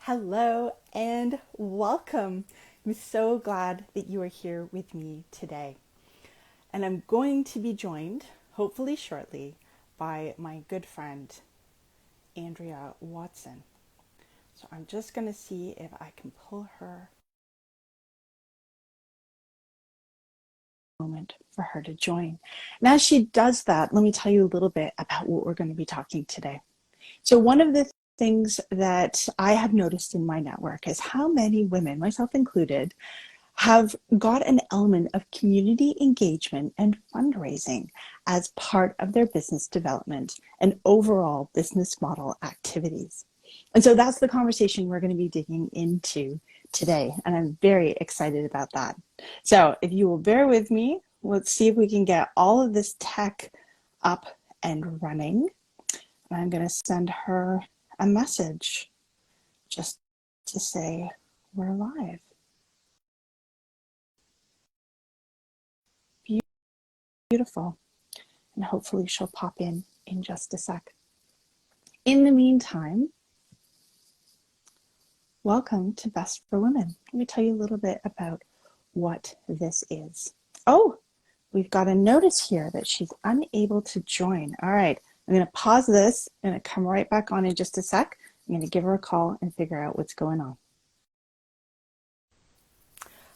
Hello and welcome. I'm so glad that you are here with me today. And I'm going to be joined, hopefully shortly, by my good friend, Andrea Watson. So I'm just going to see if I can pull her moment for her to join. And as she does that, let me tell you a little bit about what we're going to be talking today. So one of the things that I have noticed in my network is how many women, myself included, have got an element of community engagement and fundraising as part of their business development and overall business model activities. And so that's the conversation we're going to be digging into today. And I'm very excited about that. So if you will bear with me, let's see if we can get all of this tech up and running. And I'm going to send her a message just to say we're live. Beautiful. And hopefully she'll pop in just a sec. In the meantime, welcome to Best for Women. Let me tell you a little bit about what this is. Oh, we've got a notice here that she's unable to join. All right, I'm going to pause this. I'm going to come right back on in just a sec. I'm going to give her a call and figure out what's going on.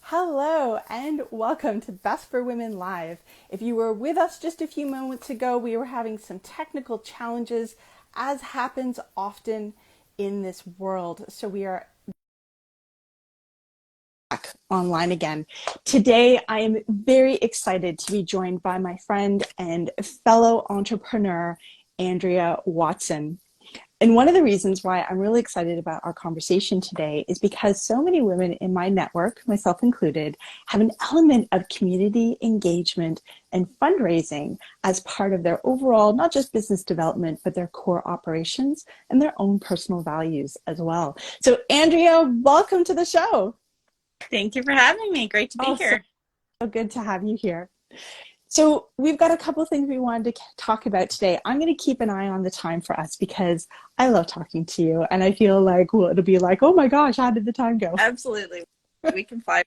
Hello and welcome to Best for Women Live. If you were with us just a few moments ago, we were having some technical challenges, as happens often in this world. So we are back online again. Today, I am very excited to be joined by my friend and fellow entrepreneur, Andrea Watson. And one of the reasons why I'm really excited about our conversation today is because so many women in my network, myself included, have an element of community engagement and fundraising as part of their overall, not just business development, but their core operations and their own personal values as well. So Andrea, welcome to the show. Thank you for having me. Great to be here. So good to have you here. So we've got a couple of things we wanted to talk about today. I'm going to keep an eye on the time for us because I love talking to you and I feel like, well, it'll be like, oh my gosh, how did the time go? Absolutely. We can fly.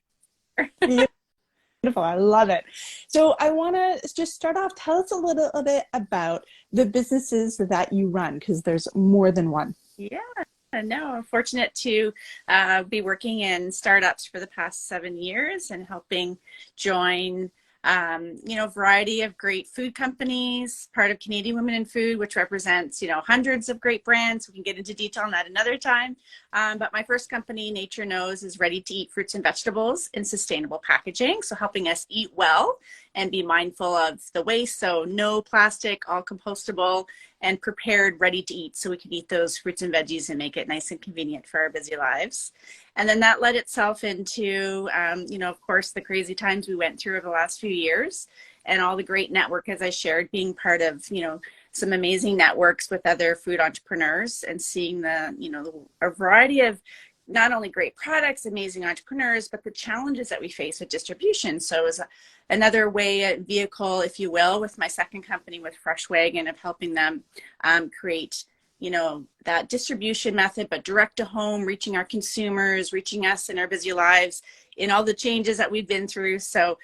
Beautiful. I love it. So I want to just start off, tell us a little bit about the businesses that you run because there's more than one. Yeah. No, I'm fortunate to be working in startups for the past 7 years and helping join a variety of great food companies, part of Canadian Women in Food, which represents, hundreds of great brands. We can get into detail on that another time. But my first company, Nature Knows, is ready to eat fruits and vegetables in sustainable packaging. So helping us eat well and be mindful of the waste. So no plastic, all compostable and prepared, ready to eat. So we can eat those fruits and veggies and make it nice and convenient for our busy lives. And then that led itself into, of course, the crazy times we went through over the last few years and all the great network, as I shared, being part of, some amazing networks with other food entrepreneurs and seeing a variety of not only great products, amazing entrepreneurs, but the challenges that we face with distribution. So it was another way, vehicle, if you will, with my second company with Wagon of helping them create that distribution method, but direct to home, reaching our consumers, reaching us in our busy lives in all the changes that we've been through. So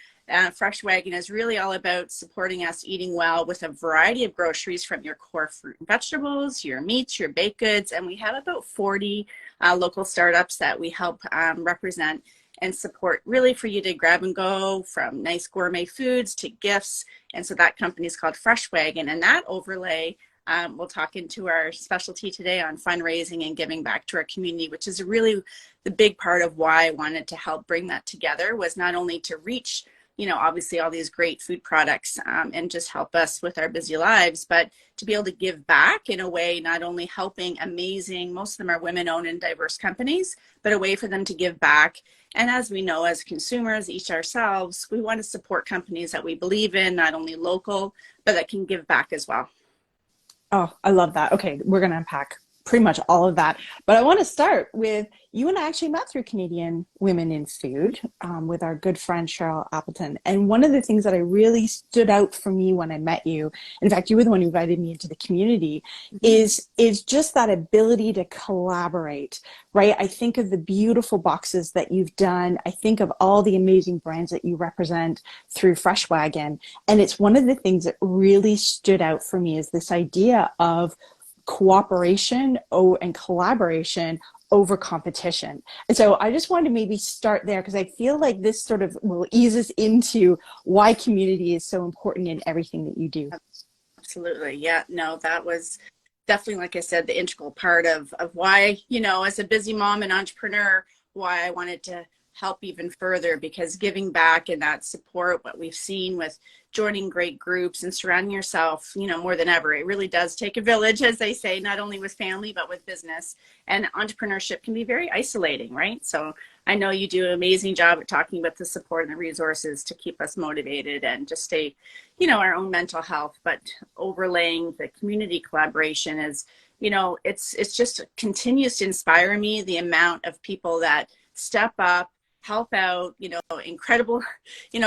Wagon is really all about supporting us eating well with a variety of groceries from your core fruit and vegetables, your meats, your baked goods. And we have about 40 local startups that we help represent and support, really for you to grab and go, from nice gourmet foods to gifts. And so that company is called Wagon, and that overlay we'll talk into our specialty today on fundraising and giving back to our community, which is really the big part of why I wanted to help bring that together, was not only to reach, obviously all these great food products and just help us with our busy lives, but to be able to give back in a way, not only helping amazing, most of them are women-owned and diverse companies, but a way for them to give back. And as we know, as consumers, each ourselves, we want to support companies that we believe in, not only local, but that can give back as well. Oh, I love that. Okay, we're going to unpack pretty much all of that. But I want to start with you and I actually met through Canadian Women in Food with our good friend Cheryl Appleton. And one of the things that I really stood out for me when I met you, in fact, you were the one who invited me into the community, is just that ability to collaborate, right? I think of the beautiful boxes that you've done. I think of all the amazing brands that you represent through Fresh Wagon. And it's one of the things that really stood out for me is this idea of cooperation and collaboration over competition. And so I just wanted to maybe start there because I feel like this sort of will ease us into why community is so important in everything that you do. Absolutely. Yeah, no, that was definitely, like I said, the integral part of why, as a busy mom and entrepreneur, why I wanted to help even further, because giving back and that support, what we've seen with joining great groups and surrounding yourself, more than ever, it really does take a village, as they say, not only with family, but with business. And entrepreneurship can be very isolating, right? So I know you do an amazing job at talking about the support and the resources to keep us motivated and just stay, our own mental health, but overlaying the community collaboration is, it's just continues to inspire me, the amount of people that step up, help out, incredible,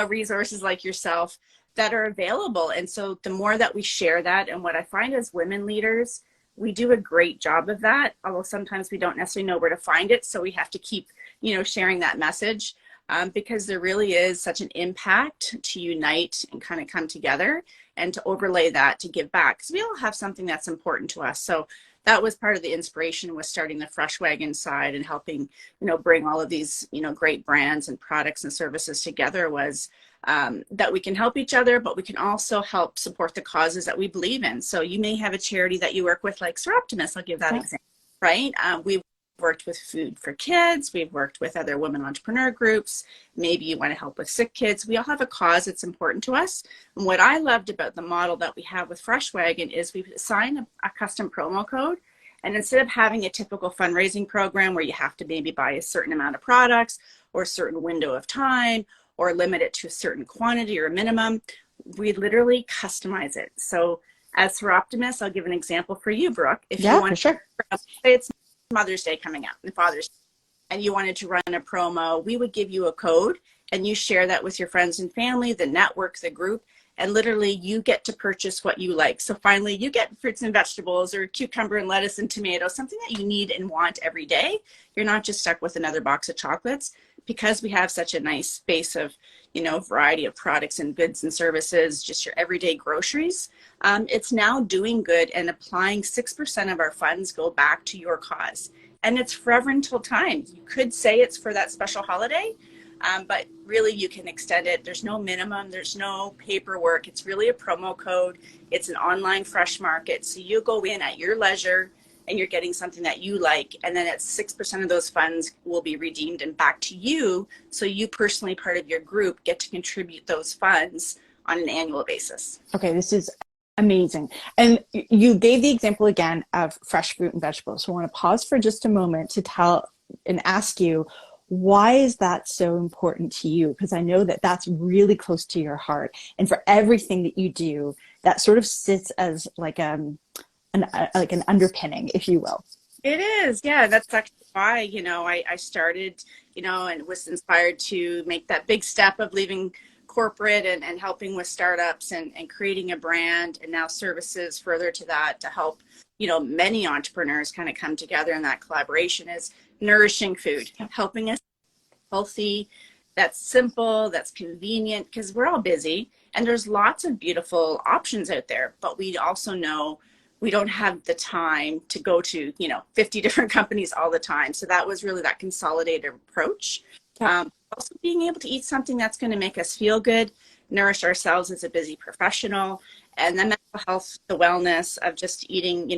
resources like yourself that are available. And so the more that we share that, and what I find as women leaders, we do a great job of that, although sometimes we don't necessarily know where to find it. So we have to keep, sharing that message because there really is such an impact to unite and kind of come together and to overlay that to give back. Because we all have something that's important to us. So that was part of the inspiration with starting the Fresh Wagon side and helping, bring all of these, great brands and products and services together was that we can help each other, but we can also help support the causes that we believe in. So you may have a charity that you work with, like Sir Optimus, I'll give that example, right? We've worked with Food for Kids. We've worked with other women entrepreneur groups. Maybe you want to help with sick kids. We all have a cause that's important to us. And what I loved about the model that we have with Fresh Wagon is we assign a custom promo code. And instead of having a typical fundraising program where you have to maybe buy a certain amount of products or a certain window of time or limit it to a certain quantity or a minimum, we literally customize it. So as Sir Optimus, I'll give an example for you, Brooke. If you want, for sure. Say it's Mother's Day coming up and Father's Day, and you wanted to run a promo, we would give you a code and you share that with your friends and family, the network, the group, and literally you get to purchase what you like. So finally you get fruits and vegetables or cucumber and lettuce and tomato, something that you need and want every day. You're not just stuck with another box of chocolates, because we have such a nice space of, variety of products and goods and services, just your everyday groceries. It's now doing good and applying 6% of our funds go back to your cause. And it's forever until time. You could say it's for that special holiday, but really you can extend it. There's no minimum, there's no paperwork. It's really a promo code. It's an online fresh market. So you go in at your leisure and you're getting something that you like. And then it's 6% of those funds will be redeemed and back to you. So you personally, part of your group, get to contribute those funds on an annual basis. Okay, this is amazing. And you gave the example again of fresh fruit and vegetables. So I want to pause for just a moment to tell and ask you, why is that so important to you? Because I know that that's really close to your heart. And for everything that you do, that sort of sits as like an underpinning, if you will. It is. Yeah, that's actually why, I started, and was inspired to make that big step of leaving corporate and helping with startups and creating a brand, and now services further to that to help, many entrepreneurs kind of come together in that collaboration is nourishing food, helping us healthy, that's simple, that's convenient, because we're all busy and there's lots of beautiful options out there, but we also know we don't have the time to go to, 50 different companies all the time. So that was really that consolidated approach. Also being able to eat something that's going to make us feel good, nourish ourselves as a busy professional, and then mental health, the wellness of just eating,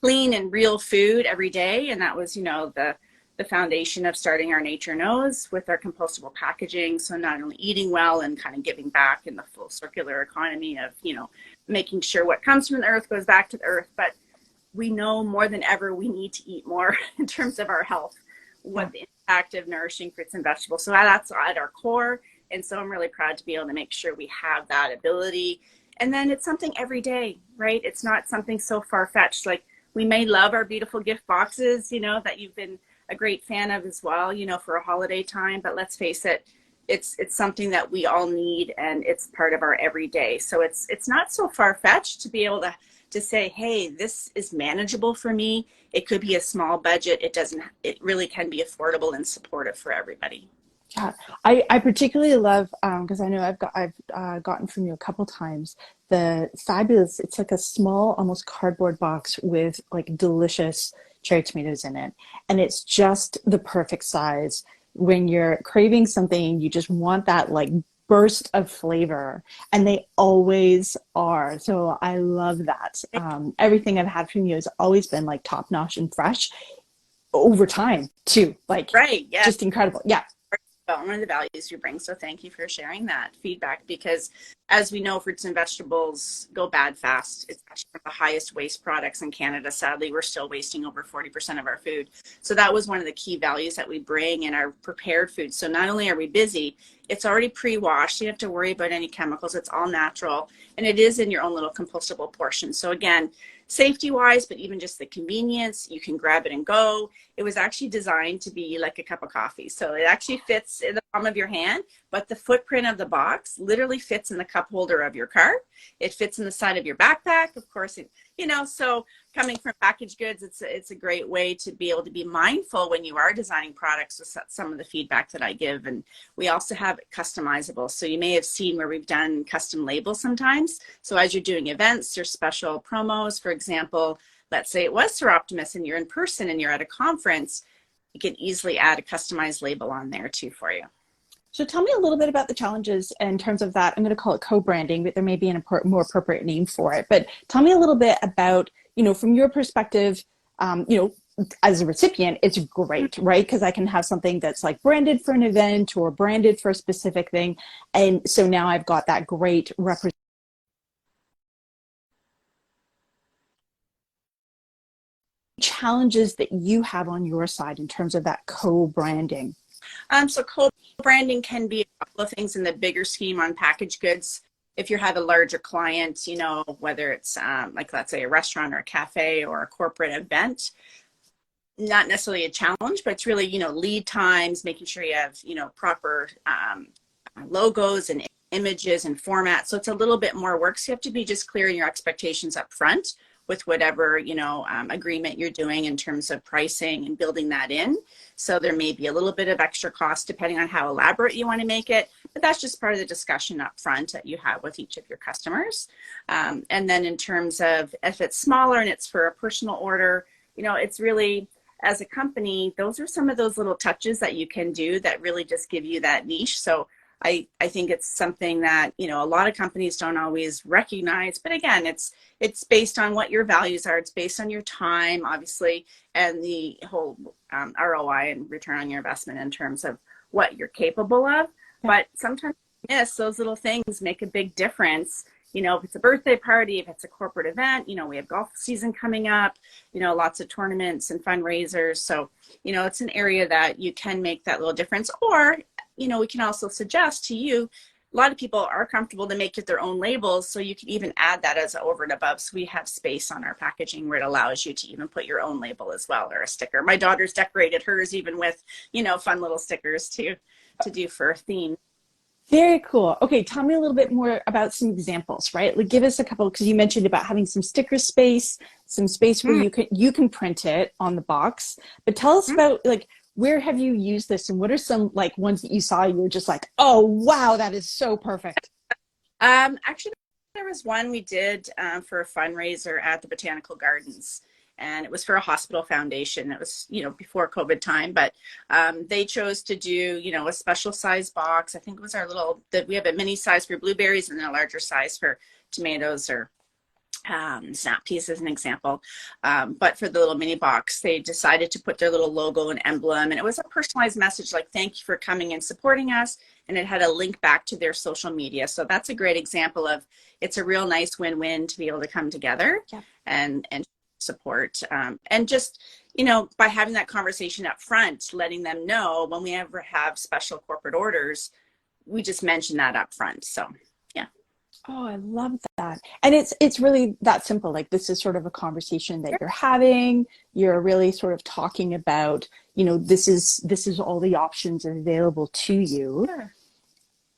clean and real food every day. And that was, the foundation of starting our Nature Knows with our compostable packaging. So not only eating well and kind of giving back in the full circular economy of, making sure what comes from the earth goes back to the earth, but we know more than ever we need to eat more in terms of our health, what the impact of nourishing fruits and vegetables. So that's at our core. And so I'm really proud to be able to make sure we have that ability. And then it's something every day, right? It's not something so far-fetched like We may love our beautiful gift boxes, that you've been a great fan of as well, for a holiday time. But let's face it, it's something that we all need, and it's part of our everyday. So it's not so far-fetched to be able to say, hey, this is manageable for me. It could be a small budget. It really can be affordable and supportive for everybody. Yeah, I particularly love because I know I've gotten from you a couple times the fabulous. It's like a small, almost cardboard box with like delicious cherry tomatoes in it, and it's just the perfect size when you're craving something and you just want that like burst of flavor, and they always are. So I love that. Everything I've had from you has always been like top notch and fresh over time too. Like Right. Yes. just incredible. Yeah. One of the values you bring. So thank you for sharing that feedback, because as we know, fruits and vegetables go bad fast. It's actually one of the highest waste products in Canada. Sadly, we're still wasting over 40% of our food. So that was one of the key values that we bring in our prepared food. So not only are we busy, it's already pre-washed. You don't have to worry about any chemicals. It's all natural. And it is in your own little compostable portion. So again, safety wise, but even just the convenience, you can grab it and go. It was actually designed to be like a cup of coffee. So it actually fits in the palm of your hand, but the footprint of the box literally fits in the cup holder of your car. It fits in the side of your backpack. Of course, so coming from packaged goods, it's a great way to be able to be mindful when you are designing products with some of the feedback that I give. And we also have it customizable. So you may have seen where we've done custom labels sometimes. So as you're doing events or special promos, for example, let's say it was Sir Optimus and you're in person and you're at a conference, you can easily add a customized label on there too for you. So tell me a little bit about the challenges in terms of that. I'm going to call it co-branding, but there may be more appropriate name for it. But tell me a little bit about, from your perspective, as a recipient, it's great, right? Because I can have something that's like branded for an event or branded for a specific thing. And so now I've got that great challenges that you have on your side in terms of that co-branding. So co-branding can be a couple of things in the bigger scheme on packaged goods. If you have a larger client, whether it's like, let's say a restaurant or a cafe or a corporate event, not necessarily a challenge, but it's really, lead times, making sure you have, proper logos and images and formats. So it's a little bit more work. So you have to be just clear in your expectations up front with whatever, agreement you're doing in terms of pricing and building that in. So there may be a little bit of extra cost depending on how elaborate you want to make it, but that's just part of the discussion up front that you have with each of your customers. And then in terms of if it's smaller and it's for a personal order, it's really, as a company, those are some of those little touches that you can do that really just give you that niche. So I think it's something that, a lot of companies don't always recognize, but again, it's based on what your values are. It's based on your time, obviously, and the whole ROI and return on your investment in terms of what you're capable of. But sometimes, yes, those little things make a big difference. If it's a birthday party, if it's a corporate event, we have golf season coming up, lots of tournaments and fundraisers. So, it's an area that you can make that little difference. Or, we can also suggest to you, a lot of people are comfortable to make it their own labels. So you can even add that as over and above. So we have space on our packaging where it allows you to even put your own label as well, or a sticker. My daughter's decorated hers even with, fun little stickers to do for a theme. Very cool. Okay, tell me a little bit more about some examples, right? Like give us a couple, because you mentioned about having some sticker space, some space where you can print it on the box. But tell us about like where have you used this, and what are some like ones that you saw you were just like, oh wow, that is so perfect? Actually, there was one we did for a fundraiser at the Botanical Gardens. And it was for a hospital foundation. It was, before COVID time, but they chose to do, a special size box. I think it was we have a mini size for blueberries and then a larger size for tomatoes or snap peas as an example. But for the little mini box, they decided to put their little logo and emblem. And it was a personalized message like, thank you for coming and supporting us. And it had a link back to their social media. So that's a great example of, it's a real nice win-win to be able to come together and support. And just, by having that conversation up front, letting them know when we ever have special corporate orders, we just mention that up front. So, yeah. Oh, I love that. And it's really that simple. Like this is sort of a conversation that you're having. You're really sort of talking about, this is all the options available to you. Sure.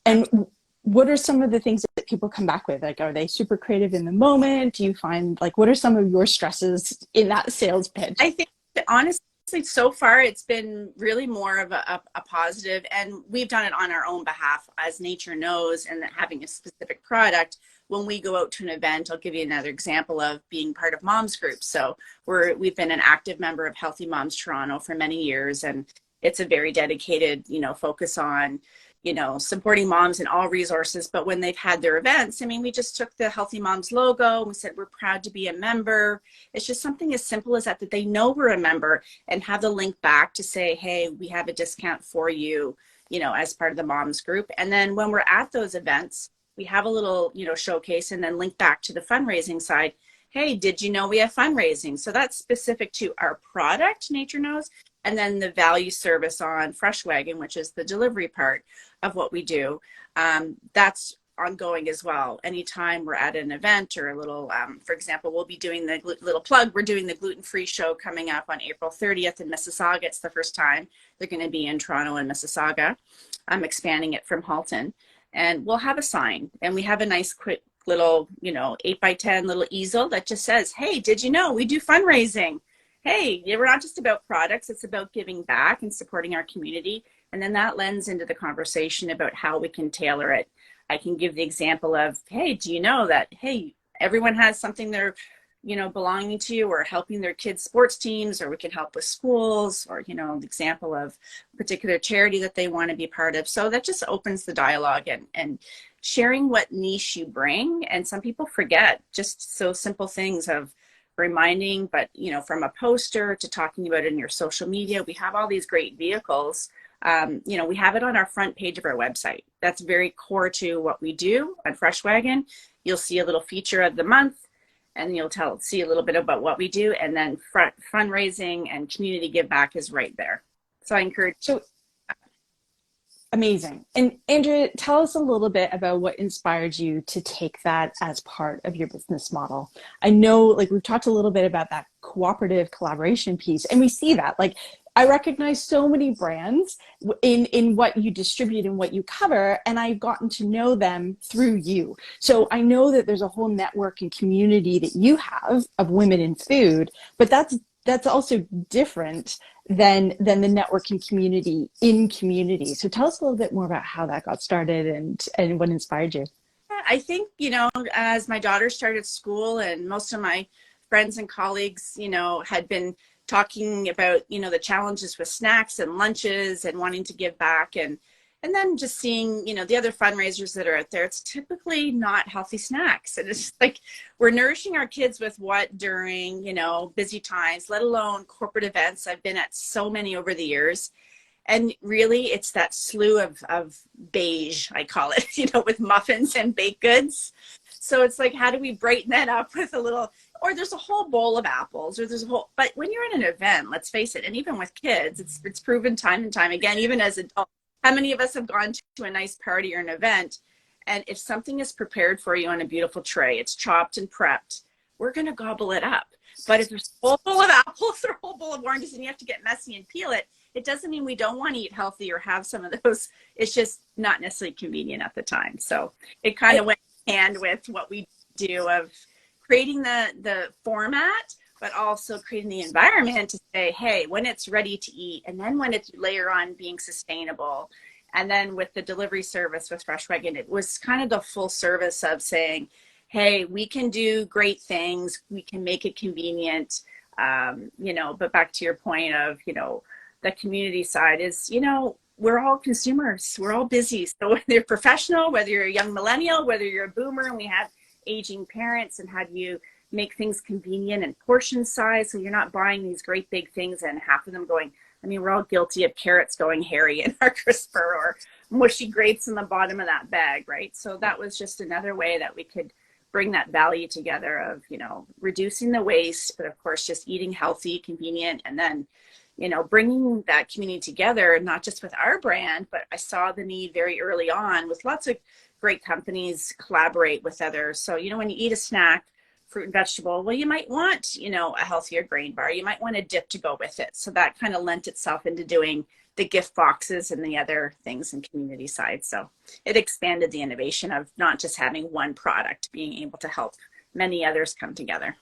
And what are some of the things that people come back with? Like, are they super creative in the moment? Do you find, like, what are some of your stresses in that sales pitch? I think that honestly, so far it's been really more of a positive, and we've done it on our own behalf as Nature Knows, and that having a specific product. When we go out to an event, I'll give you another example of being part of moms groups. So we've been an active member of Healthy Moms Toronto for many years, and it's a very dedicated, focus on supporting moms and all resources. But when they've had their events, I mean, we just took the Healthy Moms logo and we said, we're proud to be a member. It's just something as simple as that they know we're a member, and have the link back to say, hey, we have a discount for you, as part of the moms group. And then when we're at those events, we have a little, showcase, and then link back to the fundraising side. Hey, did you know we have fundraising? So that's specific to our product, Nature Knows, and then the value service on Fresh Wagon, which is the delivery part of what we do. That's ongoing as well. Anytime we're at an event or a little, for example, we'll be doing the little plug. We're doing the gluten-free show coming up on April 30th in Mississauga. It's the first time they're going to be in Toronto and Mississauga. I'm expanding it from Halton, and we'll have a sign, and we have a nice quick little, 8x10 little easel that just says, hey, did you know we do fundraising? Hey, we're not just about products, it's about giving back and supporting our community. And then that lends into the conversation about how we can tailor it. I can give the example of, hey, do you know that, hey, everyone has something they're, belonging to or helping their kids' sports teams, or we can help with schools, or, the example of a particular charity that they want to be part of. So that just opens the dialogue and sharing what niche you bring. And some people forget just so simple things of reminding, but from a poster to talking about it in your social media, we have all these great vehicles. We have it on our front page of our website. That's very core to what we do on Fresh Wagon. You'll see a little feature of the month, and you'll see a little bit about what we do, and then fundraising and community give back is right there. So I encourage. So amazing. And Andrea, tell us a little bit about what inspired you to take that as part of your business model. I know, like, we've talked a little bit about that cooperative collaboration piece, and we see that, like, I recognize so many brands in what you distribute and what you cover, and I've gotten to know them through you. So I know that there's a whole network and community that you have of women in food, but that's also different than the networking community in community. So tell us a little bit more about how that got started and what inspired you. I think, as my daughter started school, and most of my friends and colleagues, had been talking about, the challenges with snacks and lunches and wanting to give back, and then just seeing, the other fundraisers that are out there, it's typically not healthy snacks. And it's like, we're nourishing our kids with what during, busy times, let alone corporate events. I've been at so many over the years. And really, it's that slew of beige, I call it, with muffins and baked goods. So it's like, how do we brighten that up with a little, or there's a whole bowl of apples, or there's a whole, but when you're at an event, let's face it, and even with kids, it's proven time and time again, even as adults, how many of us have gone to a nice party or an event, and if something is prepared for you on a beautiful tray, it's chopped and prepped, we're going to gobble it up. But if there's a whole bowl of apples or a whole bowl of oranges and you have to get messy and peel it, it doesn't mean we don't want to eat healthy or have some of those. It's just not necessarily convenient at the time. So it kind of went hand with what we do of creating the format, but also creating the environment to say, hey, when it's ready to eat, and then when it's layer on being sustainable. And then with the delivery service with Fresh Wagon, it was kind of the full service of saying, hey, we can do great things. We can make it convenient. But back to your point of, the community side is, we're all consumers. We're all busy. So whether you're professional, whether you're a young millennial, whether you're a boomer, and we have aging parents, and how do you make things convenient and portion size so you're not buying these great big things and half of them going, I mean, we're all guilty of carrots going hairy in our crisper, or mushy grapes in the bottom of that bag, right? So that was just another way that we could bring that value together of, reducing the waste, but of course just eating healthy, convenient, and then, bringing that community together, not just with our brand, but I saw the need very early on with lots of great companies collaborate with others. So, when you eat a snack, fruit and vegetable, well, you might want, a healthier grain bar. You might want a dip to go with it. So that kind of lent itself into doing the gift boxes and the other things in community side. So it expanded the innovation of not just having one product, being able to help many others come together.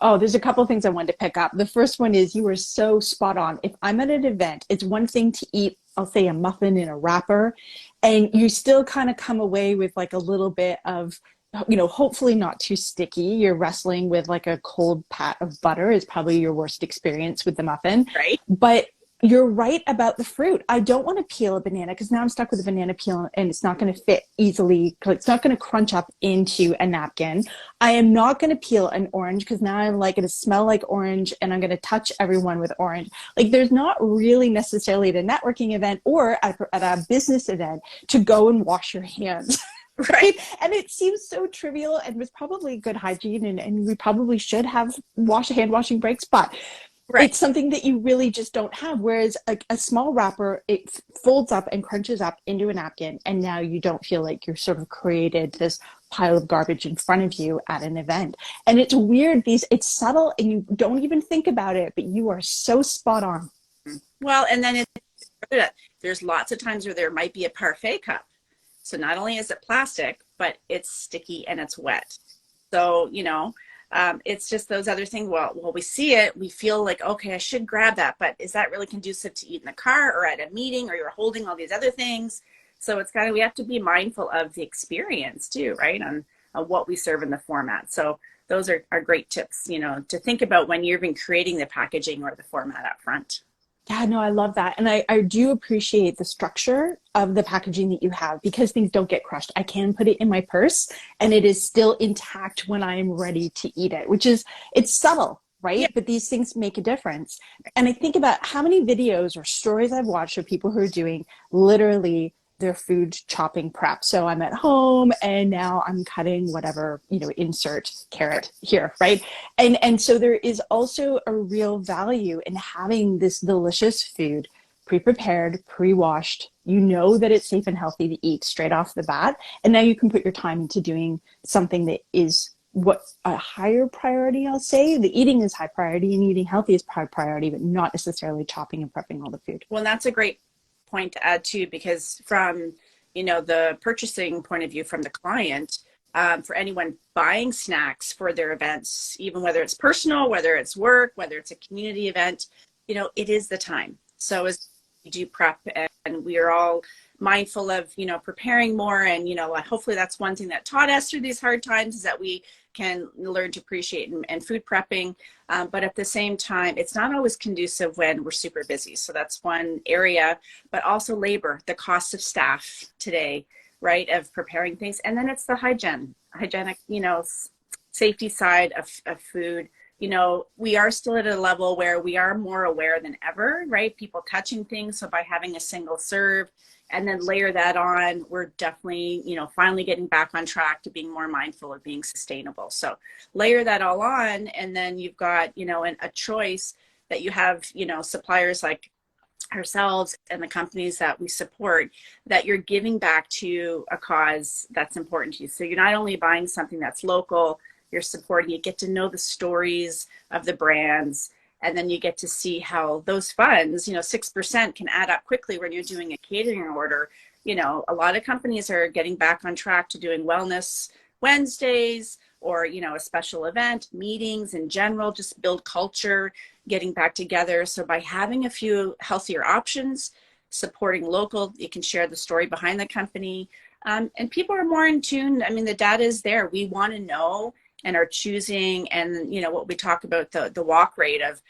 Oh, there's a couple of things I wanted to pick up. The first one is you were so spot on. If I'm at an event, it's one thing to eat, I'll say a muffin in a wrapper, and you still kind of come away with like a little bit of, hopefully not too sticky. You're wrestling with like a cold pat of butter is probably your worst experience with the muffin. Right. But you're right about the fruit. I don't want to peel a banana because now I'm stuck with a banana peel and it's not going to fit easily. It's not going to crunch up into a napkin. I am not going to peel an orange because now I'm like going to smell like orange and I'm going to touch everyone with orange. Like there's not really necessarily at a networking event or at a business event to go and wash your hands. Right. And it seems so trivial and was probably good hygiene and we probably should have hand washing breaks, but right. It's something that you really just don't have. Whereas a small wrapper, it folds up and crunches up into a napkin. And now you don't feel like you're sort of created this pile of garbage in front of you at an event. And it's weird. It's subtle and you don't even think about it, but you are so spot on. Well, and then there's lots of times where there might be a parfait cup. So not only is it plastic, but it's sticky and it's wet. So, it's just those other things. Well, we see it, we feel like, okay, I should grab that, but is that really conducive to eat in the car or at a meeting or you're holding all these other things? So we have to be mindful of the experience too, right? On what we serve in the format. So those are great tips, to think about when you're even creating the packaging or the format up front. Yeah, no, I love that. And I do appreciate the structure of the packaging that you have because things don't get crushed. I can put it in my purse and it is still intact when I'm ready to eat it, it's subtle, right? Yeah. But these things make a difference. And I think about how many videos or stories I've watched of people who are doing literally their food chopping prep. So I'm at home and now I'm cutting whatever, insert carrot here, right? And so there is also a real value in having this delicious food pre-prepared, pre-washed. You know that it's safe and healthy to eat straight off the bat. And now you can put your time into doing something that is what a higher priority, I'll say. The eating is high priority and eating healthy is high priority, but not necessarily chopping and prepping all the food. Well, that's a great point to add too, because from the purchasing point of view from the client, for anyone buying snacks for their events, even whether it's personal, whether it's work, whether it's a community event, it is the time. So as we do prep and we are all mindful of preparing more, and hopefully that's one thing that taught us through these hard times is that we can learn to appreciate and food prepping, but at the same time it's not always conducive when we're super busy. So that's one area, but also labor, the cost of staff today, right, of preparing things. And then it's the hygienic safety side of food. We are still at a level where we are more aware than ever, right? People touching things. So by having a single serve and then layer that on, we're definitely, finally getting back on track to being more mindful of being sustainable. So layer that all on, and then you've got, a choice that you have, suppliers like ourselves and the companies that we support, that you're giving back to a cause that's important to you. So you're not only buying something that's local, you're supporting, you get to know the stories of the brands, and then you get to see how those funds, 6% can add up quickly when you're doing a catering order. A lot of companies are getting back on track to doing wellness Wednesdays or, a special event, meetings in general, just build culture, getting back together. So by having a few healthier options, supporting local, you can share the story behind the company. And people are more in tune. I mean, the data is there. We want to know and are choosing, and what we talk about, the walk rate of,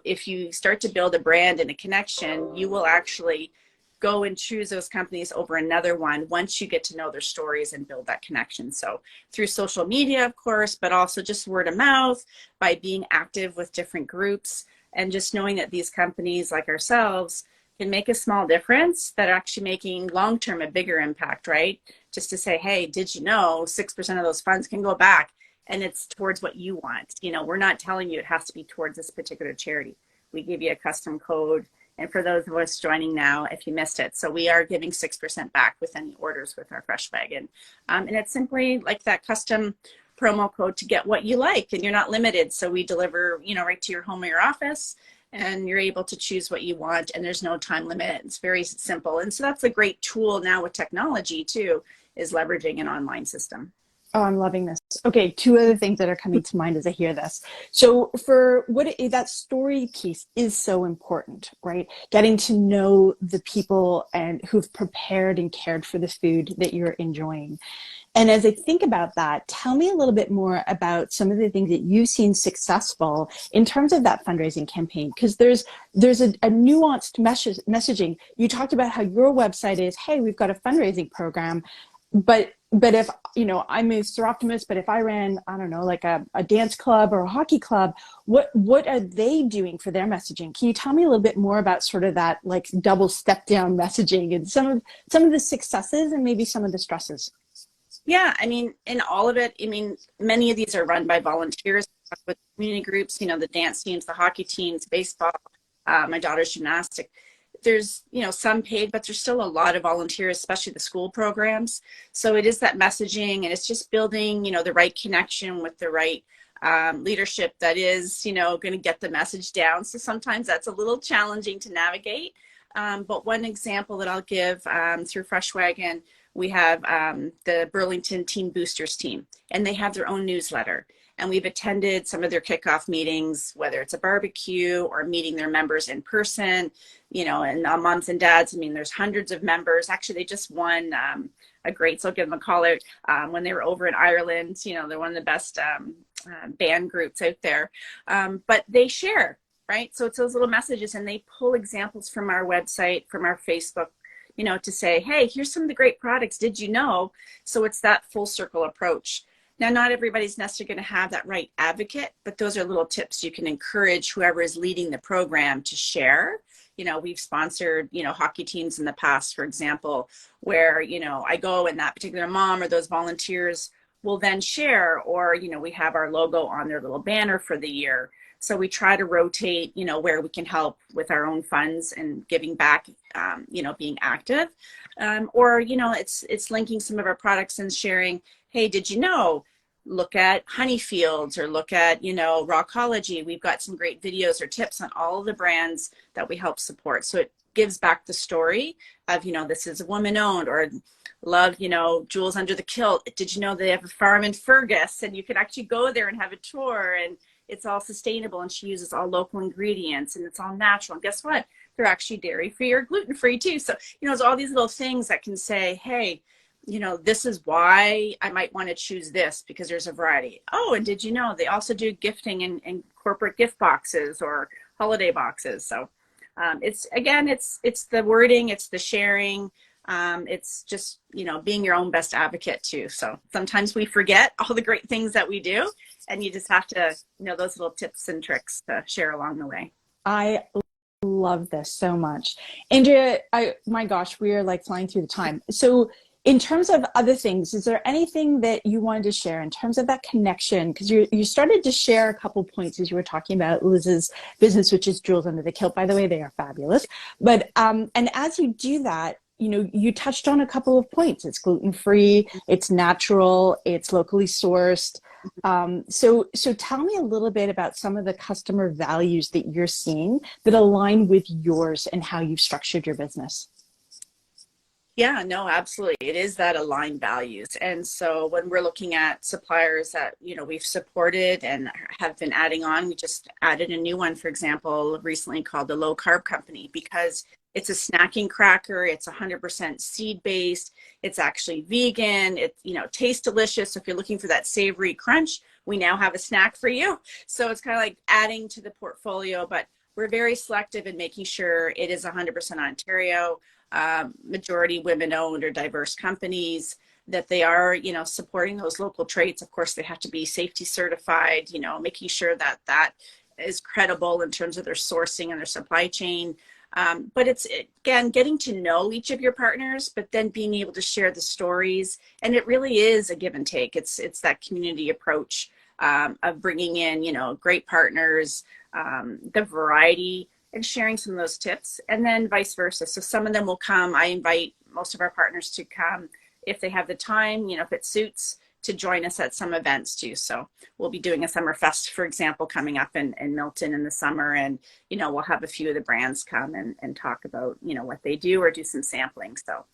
if you start to build a brand and a connection, you will actually go and choose those companies over another one once you get to know their stories and build that connection. So through social media, of course, but also just word of mouth, by being active with different groups, and just knowing that these companies like ourselves can make a small difference that are actually making long-term a bigger impact, right? Just to say, hey, did you know 6% of those funds can go back? And it's towards what you want. We're not telling you it has to be towards this particular charity. We give you a custom code, And for those of us joining now, if you missed it, so we are giving 6% back with any orders with our Fresh Wagon. And it's simply like that custom promo code to get what you like, and you're not limited. So we deliver, right to your home or your office, and you're able to choose what you want, and there's no time limit. It's very simple. And so that's a great tool now with technology too, is leveraging an online system. Oh, I'm loving this. Okay, two other things that are coming to mind as I hear this. So that story piece is so important, right? Getting to know the people and who've prepared and cared for the food that you're enjoying. And as I think about that, tell me a little bit more about some of the things that you've seen successful in terms of that fundraising campaign, because there's a nuanced messaging. You talked about how your website is, hey, we've got a fundraising program, but if, I'm a Optimist, but if I ran, I don't know, like a dance club or a hockey club, what are they doing for their messaging? Can you tell me a little bit more about sort of that like double step down messaging and some of the successes and maybe some of the stresses? Yeah, in all of it, many of these are run by volunteers with community groups, the dance teams, the hockey teams, baseball, my daughter's gymnastics. There's, some paid, but there's still a lot of volunteers, especially the school programs. So it is that messaging, and it's just building, the right connection with the right leadership that is, going to get the message down. So sometimes that's a little challenging to navigate. But one example that I'll give through Fresh Wagon, we have the Burlington Teen Boosters team, and they have their own newsletter. And we've attended some of their kickoff meetings, whether it's a barbecue or meeting their members in person, and moms and dads. There's hundreds of members. Actually, they just won a great, so I'll give them a call out when they were over in Ireland. They're one of the best band groups out there. But they share, right? So it's those little messages, and they pull examples from our website, from our Facebook, to say, hey, here's some of the great products. Did you know? So it's that full circle approach. Now, not everybody's necessarily going to have that right advocate, but those are little tips you can encourage whoever is leading the program to share. We've sponsored, hockey teams in the past, for example, where, I go and that particular mom or those volunteers will then share, or, we have our logo on their little banner for the year. So we try to rotate, where we can help with our own funds and giving back, being active. Or, it's linking some of our products and sharing, hey, did you know, look at honey fields, or look at, Rockology. We've got some great videos or tips on all of the brands that we help support. So it gives back the story of, this is a woman owned, or love, Jewels Under the Kilt. Did you know they have a farm in Fergus, and you can actually go there and have a tour, and it's all sustainable, and she uses all local ingredients, and it's all natural. And guess what? They're actually dairy-free or gluten-free too. So, it's all these little things that can say, hey, this is why I might want to choose this, because there's a variety. Oh, and did you know they also do gifting in corporate gift boxes or holiday boxes? So it's the wording, it's the sharing. It's just, being your own best advocate too. So sometimes we forget all the great things that we do, and you just have to, those little tips and tricks to share along the way. I love this so much. Andrea, my gosh, we are like flying through the time. So in terms of other things, is there anything that you wanted to share in terms of that connection? Because you started to share a couple points as you were talking about Liz's business, which is Jewels Under the Kilt. By the way, they are fabulous. But and as you do that, you touched on a couple of points. It's gluten-free, it's natural, it's locally sourced. So tell me a little bit about some of the customer values that you're seeing that align with yours and how you've structured your business. Yeah, no, absolutely. It is that aligned values. And so when we're looking at suppliers that, we've supported and have been adding on, we just added a new one, for example, recently called the Low Carb Company, because it's a snacking cracker. It's 100% seed-based. It's actually vegan. It, tastes delicious. So if you're looking for that savory crunch, we now have a snack for you. So it's kind of like adding to the portfolio, but we're very selective in making sure it is 100% Ontario. Majority women-owned or diverse companies, that they are, supporting those local traits. Of course, they have to be safety certified, making sure that that is credible in terms of their sourcing and their supply chain. But it's, again, getting to know each of your partners, but then being able to share the stories. And it really is a give and take. It's that community approach of bringing in, great partners, the variety. and sharing some of those tips, and then vice versa. So some of them will come. I invite most of our partners to come if they have the time, if it suits, to join us at some events too. So we'll be doing a summer fest, for example, coming up in Milton in the summer. And, we'll have a few of the brands come and talk about, what they do or do some sampling. So,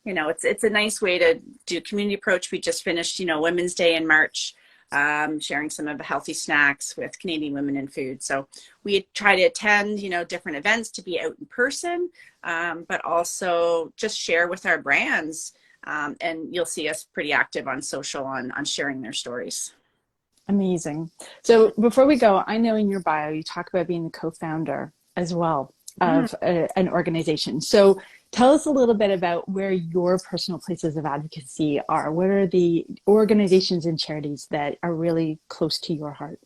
it's a nice way to do community approach. We just finished, Women's Day in March, sharing some of the healthy snacks with Canadian Women in Food. So we try to attend, different events to be out in person, but also just share with our brands. And you'll see us pretty active on social on sharing their stories. Amazing. So before we go, I know in your bio, you talk about being the co-founder as well of an organization. So tell us a little bit about where your personal places of advocacy are. What are the organizations and charities that are really close to your heart?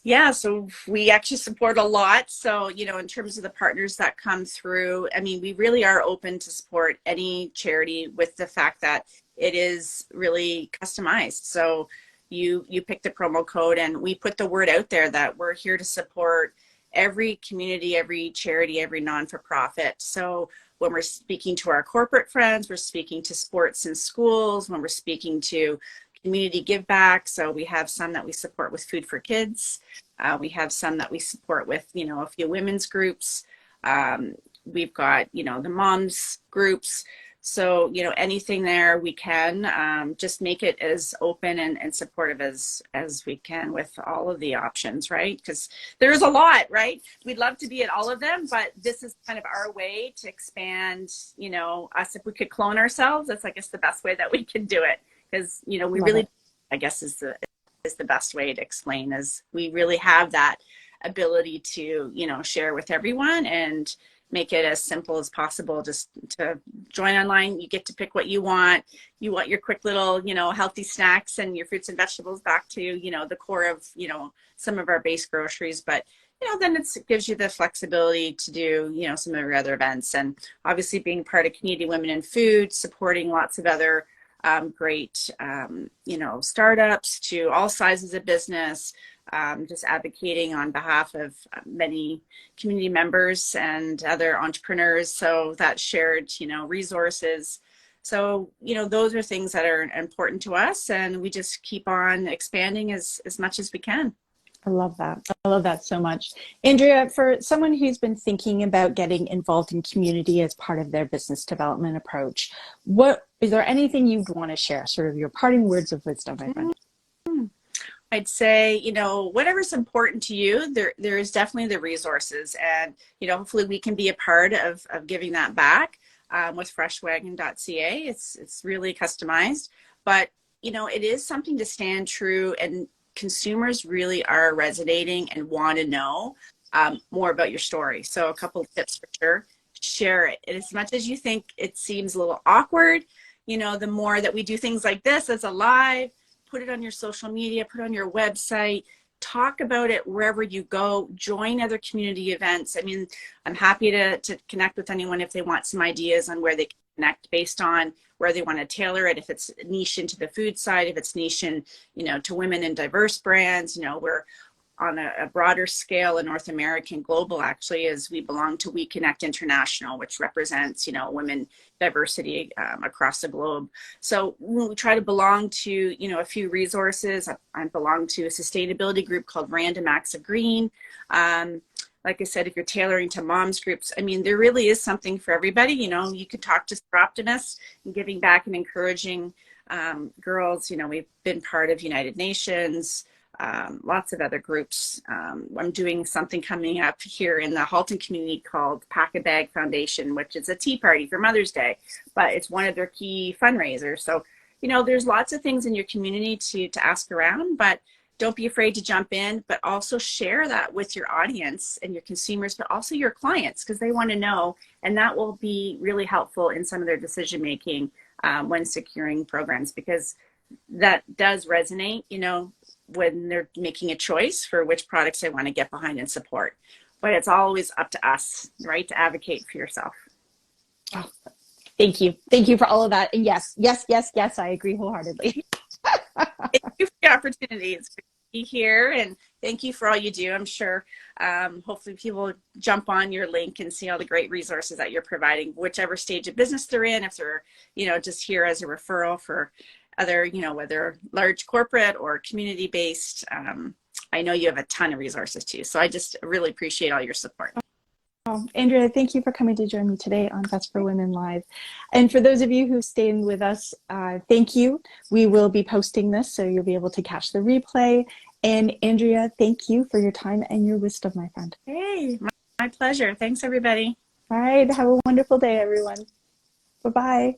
Yeah, so we actually support a lot. So, in terms of the partners that come through, we really are open to support any charity with the fact that it is really customized. So you pick the promo code and we put the word out there that we're here to support every community, every charity, every non-for-profit. So when we're speaking to our corporate friends, we're speaking to sports and schools, when we're speaking to community give back. So we have some that we support with Food for Kids. We have some that we support with, a few women's groups. We've got, the moms groups. So, anything there we can just make it as open and supportive as we can with all of the options, right? Because there's a lot, right? We'd love to be at all of them, but this is kind of our way to expand, us. If we could clone ourselves, that's, I guess, the best way that we can do it. Because, we Love really, it. I guess is the best way to explain, is we really have that ability to, share with everyone and make it as simple as possible. Just to join online, you get to pick what you want. You want your quick little, healthy snacks and your fruits and vegetables back to, the core of, some of our base groceries. But, then it gives you the flexibility to do, some of your other events. And obviously being part of Canadian Women in Food, supporting lots of other great, startups to all sizes of business, just advocating on behalf of many community members and other entrepreneurs. So that shared, resources. So, those are things that are important to us, and we just keep on expanding as much as we can. I love that. I love that so much. Andrea, for someone who's been thinking about getting involved in community as part of their business development approach, is there anything you'd want to share, sort of your parting words of wisdom, my friend? I'd say, whatever's important to you, there is definitely the resources, and, hopefully we can be a part of giving that back with freshwagon.ca. It's really customized, but, it is something to stand true, and consumers really are resonating and want to know more about your story. So a couple of tips for sure: share it. And as much as you think it seems a little awkward, the more that we do things like this as a live, put it on your social media, put it on your website, talk about it wherever you go, join other community events. I'm happy to connect with anyone if they want some ideas on where they can connect based on where they want to tailor it. If it's niche into the food side, if it's niche in, to women and diverse brands, we're on a broader scale in North America and global, actually, as we belong to We Connect International, which represents, women diversity across the globe. So we try to belong to, a few resources. I belong to a sustainability group called Random Acts of Green. Like I said, if you're tailoring to moms groups, there really is something for everybody. You could talk to Super Optimists and giving back and encouraging girls. We've been part of United Nations, lots of other groups. I'm doing something coming up here in the Halton community called Pack a Bag Foundation, which is a tea party for Mother's Day, but it's one of their key fundraisers. So, there's lots of things in your community to ask around, but don't be afraid to jump in, but also share that with your audience and your consumers, but also your clients, because they want to know, and that will be really helpful in some of their decision making when securing programs, because that does resonate, when they're making a choice for which products they want to get behind and support. But it's always up to us, right, to advocate for yourself. Oh, thank you. Thank you for all of that. And yes, I agree wholeheartedly. Thank you for the opportunity. here, and thank you for all you do. I'm sure hopefully people jump on your link and see all the great resources that you're providing, whichever stage of business they're in, if they're, just here as a referral for other, whether large corporate or community based. I know you have a ton of resources too. So I just really appreciate all your support. Andrea, thank you for coming to join me today on Best for Women Live. And for those of you who stayed with us, thank you. We will be posting this, so you'll be able to catch the replay. And Andrea, thank you for your time and your wisdom, my friend. Hey, my pleasure. Thanks, everybody. All right. Have a wonderful day, everyone. Bye-bye.